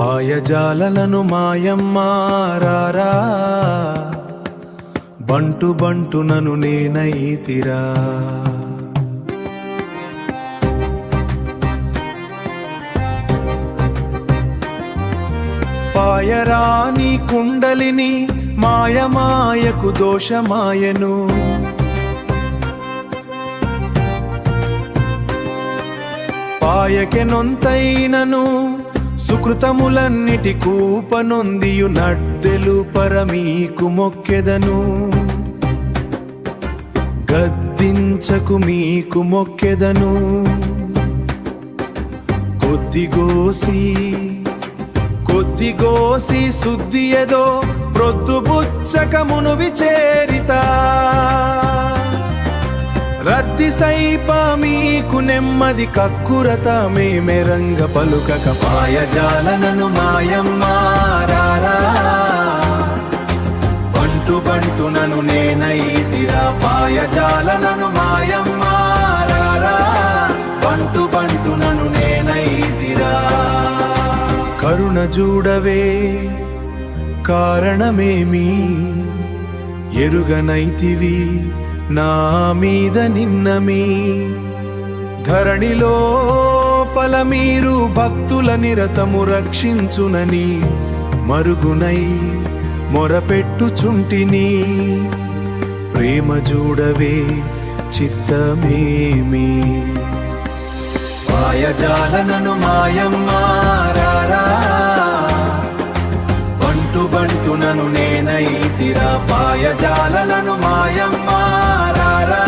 పాయజాలనను మాయమ్మ రారా, బంటు బంటు నను నేనైతిరా. పాయరాని కుండలిని మాయమాయకు దోషమాయను. పాయకె నొంతైనను సుకృతములన్నిటి కూపనొందియు నడ్దెలు పరమీకు మొక్కెదను. గద్దించకు మీకు మొక్కెదను. కొద్దిగోసి శుద్ధి ఏదో ప్రొద్దుబుచ్చకమును విచేరిత. రద్ది సైప మీకు నెమ్మది కక్కురత మేమెరంగ పలుకక. పాయజాలనను మాయమ్మ రారా, బంటు బంటు నను నేనైతిరా. పాయజాలనను మాయమ్మ రారా, బంటు బంటు నను నేనైతిరా. కరుణ చూడవే కారణమేమి, ఎరుగనైతివి నా మీద నిన్నమి. ధరణిలో పలమీరు భక్తుల నిరతము రక్షించునని మరుగునై మొరపెట్టుచుంటిని. ప్రేమ చూడవే చిత్తమేమి. పాయజాలనను మాయమ్మ రారా, బంటు బంటు నను నేనైతిరా. పాయజాలనను మాయమ్మ రారా,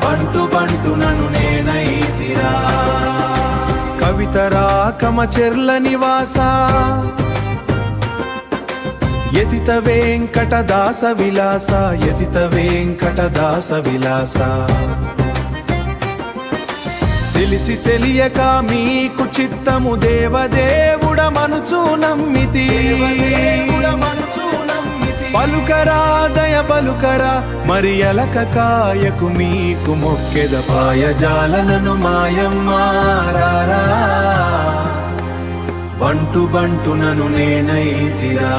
బంటు బంటు నను నేనైతిరా. కవితరా కమచెర్ల నివాస, యతిత వెంకటదాస విలాస. యతిత వెంకటదాస విలాస. తెలిసి తెలియక మీకు చిత్తము దేవదేవుడ మనుచు నమ్మితి. పలుకరా దయ పలుకరా, మరి అలక కాయకు మీకు మొక్కెద. పాయజాలనను మాయమ్మ రారా, బంటు బంటు నను నేనైతిరా.